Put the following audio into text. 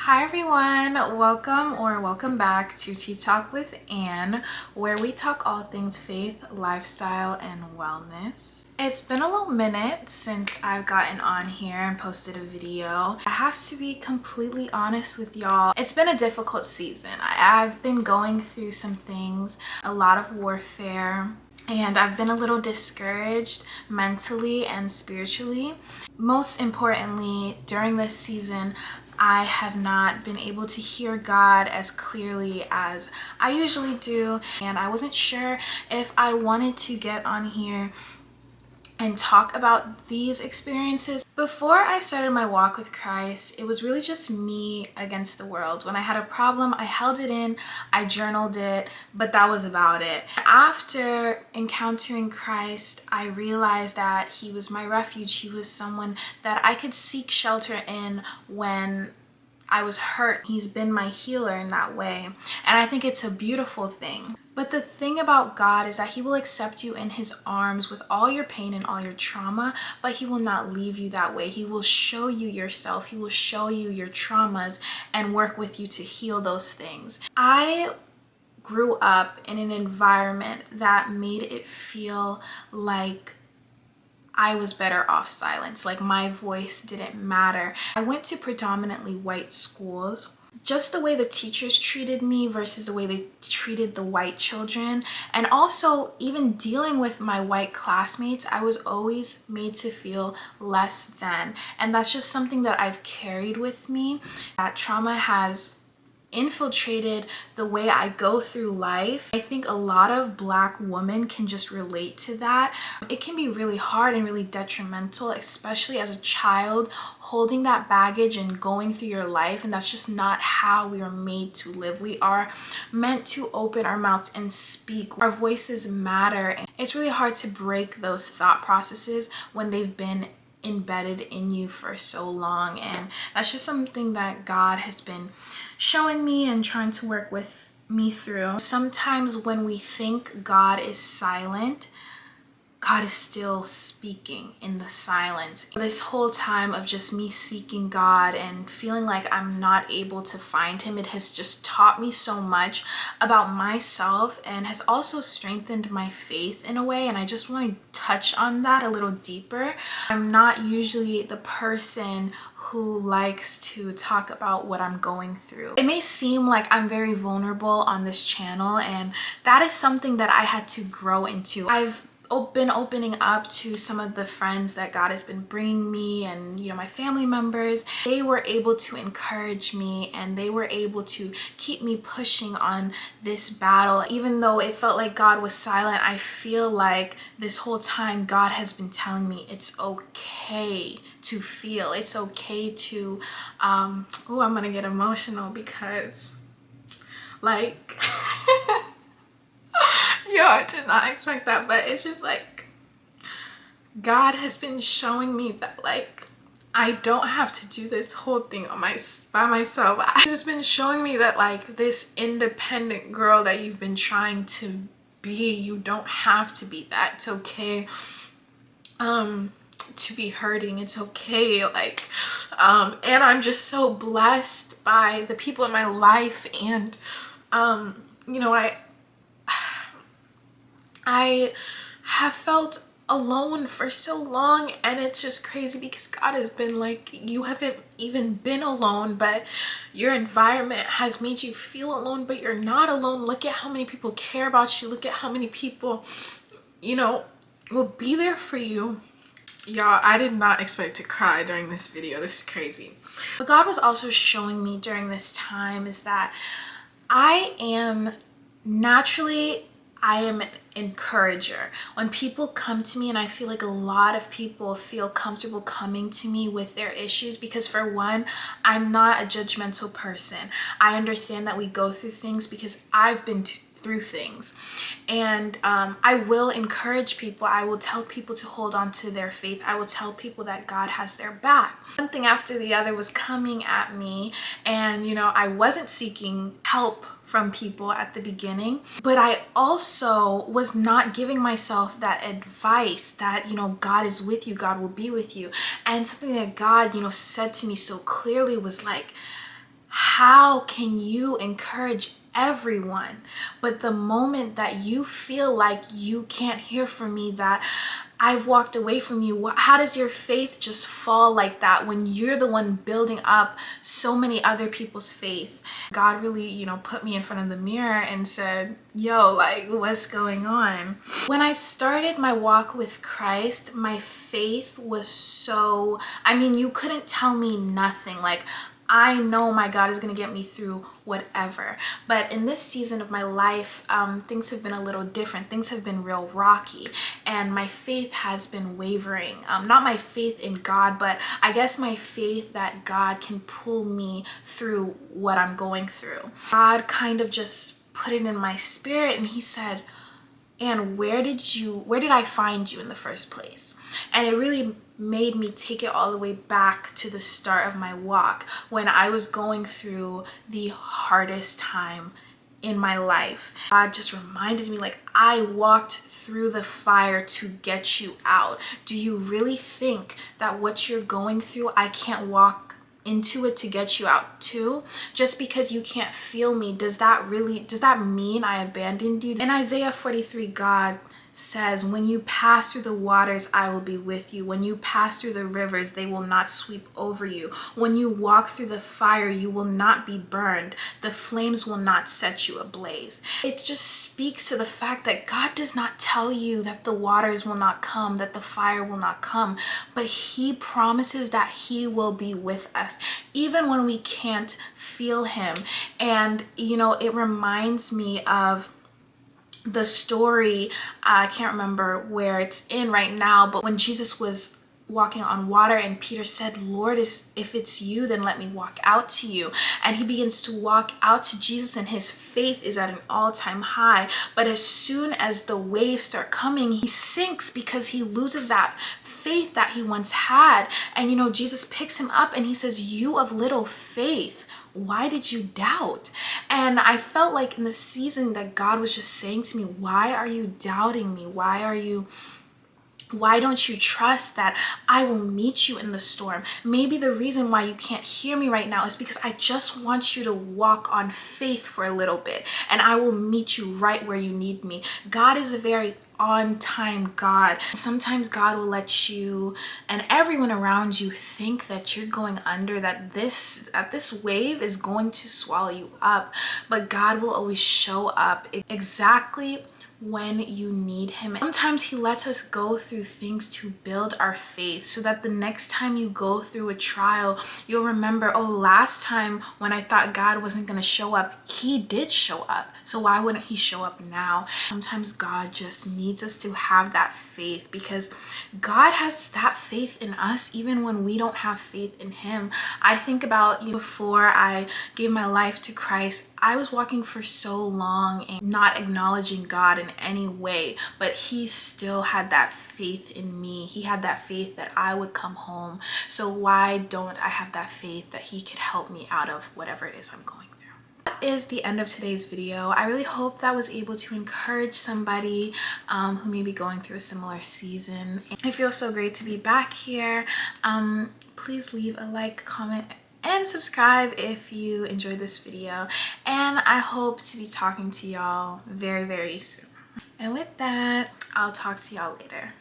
Hi everyone, welcome back to Tea Talk with Anne, where we talk all things faith, lifestyle, and wellness. It's been a little minute since I've gotten on here and posted a video. I have to be completely honest with y'all. It's been a difficult season. I've been going through some things, a lot of warfare, and I've been a little discouraged mentally and spiritually. Most importantly, during this season, I have not been able to hear God as clearly as I usually do, and I wasn't sure if I wanted to get on here and talk about these experiences. Before I started my walk with Christ, it was really just me against the world. When I had a problem, I held it in, I journaled it, but that was about it. After encountering Christ, I realized that He was my refuge. He was someone that I could seek shelter in when I was hurt. He's been my healer in that way. And I think it's a beautiful thing. But the thing about God is that He will accept you in His arms with all your pain and all your trauma, but He will not leave you that way. He will show you yourself. He will show you your traumas and work with you to heal those things. I grew up in an environment that made it feel like I was better off silence, like my voice didn't matter. I went to predominantly white schools. Just the way the teachers treated me versus the way they treated the white children, and also even dealing with my white classmates, I was always made to feel less than. And that's just something that I've carried with me. That trauma has infiltrated the way I go through life. I think a lot of Black women can just relate to that. It can be really hard and really detrimental, especially as a child, holding that baggage and going through your life. And that's just not how we are made to live. We are meant to open our mouths and speak. Our voices matter. And it's really hard to break those thought processes when they've been embedded in you for so long. And that's just something that God has been showing me and trying to work with me through. Sometimes when we think God is silent, God is still speaking in the silence. This whole time of just me seeking God and feeling like I'm not able to find Him, it has just taught me so much about myself and has also strengthened my faith in a way. And I just want to touch on that a little deeper. I'm not usually the person who likes to talk about what I'm going through. It may seem like I'm very vulnerable on this channel, and that is something that I had to grow into. I've been opening up to some of the friends that God has been bringing me, and my family members. They were able to encourage me and they were able to keep me pushing on this battle. Even though it felt like God was silent, I feel like this whole time God has been telling me it's okay to feel. It's okay to I'm gonna get emotional because like yo, I did not expect that, but it's just like God has been showing me that like I don't have to do this whole thing by myself. I've just been showing me that like this independent girl that you've been trying to be, you don't have to be that. It's okay to be hurting. It's okay. Like and I'm just so blessed by the people in my life, and I have felt alone for so long, and it's just crazy because God has been like, you haven't even been alone, but your environment has made you feel alone, but you're not alone. Look at how many people care about you. Look at how many people, will be there for you. Y'all, I did not expect to cry during this video. This is crazy. What God was also showing me during this time is that I am an encourager. When people come to me, and I feel like a lot of people feel comfortable coming to me with their issues because, for one, I'm not a judgmental person. I understand that we go through things because I've been through things, and I will encourage people. I will tell people to hold on to their faith. I will tell people that God has their back. One thing after the other was coming at me, and I wasn't seeking help from people at the beginning, but I also was not giving myself that advice that God is with you, God will be with you. And something that God said to me so clearly was like, How can you encourage everyone, but the moment that you feel like you can't hear from me, that I've walked away from you, how does your faith just fall like that when you're the one building up so many other people's faith? God really, put me in front of the mirror and said, yo, like, what's going on? When I started my walk with Christ, my faith was so, you couldn't tell me nothing. Like, I know my God is going to get me through whatever. But in this season of my life, things have been a little different. Things have been real rocky, and my faith has been wavering. Not my faith in God, but I guess my faith that God can pull me through what I'm going through. God kind of just put it in my spirit, and he said, and where did I find you in the first place? And it really made me take it all the way back to the start of my walk, when I was going through the hardest time in my life. God just reminded me, like, I walked through the fire to get you out. Do you really think that what you're going through, I can't walk into it to get you out too? Just because you can't feel me, does that mean I abandoned you? In Isaiah 43, God says, when you pass through the waters, I will be with you. When you pass through the rivers, they will not sweep over you. When you walk through the fire, you will not be burned. The flames will not set you ablaze. It just speaks to the fact that God does not tell you that the waters will not come, that the fire will not come, but he promises that he will be with us, even when we can't feel him. And, it reminds me of the story, I can't remember where it's in right now, but when Jesus was walking on water and Peter said, Lord, if it's you, then let me walk out to you. And he begins to walk out to Jesus, and his faith is at an all-time high. But as soon as the waves start coming, he sinks because he loses that faith that he once had. And Jesus picks him up and he says, you of little faith, why did you doubt? And I felt like in the season that God was just saying to me, why are you doubting me? Why don't you trust that I will meet you in the storm? Maybe the reason why you can't hear me right now is because I just want you to walk on faith for a little bit, and I will meet you right where you need me. God is a very on-time God. Sometimes God will let you and everyone around you think that you're going under, that this wave is going to swallow you up, but God will always show up exactly when you need him. Sometimes he lets us go through things to build our faith, so that the next time you go through a trial, you'll remember, oh, last time when I thought God wasn't going to show up, he did show up. So why wouldn't he show up now? Sometimes God just needs us to have that faith, because God has that faith in us even when we don't have faith in him. I think about, before I gave my life to Christ, I was walking for so long and not acknowledging God in any way, but he still had that faith in me. He had that faith that I would come home. So why don't I have that faith that he could help me out of whatever it is I'm going through? That is the end of today's video. I really hope that was able to encourage somebody who may be going through a similar season. It feels so great to be back here. Please leave a like, comment, and subscribe if you enjoyed this video, and I hope to be talking to y'all very, very soon. And with that, I'll talk to y'all later.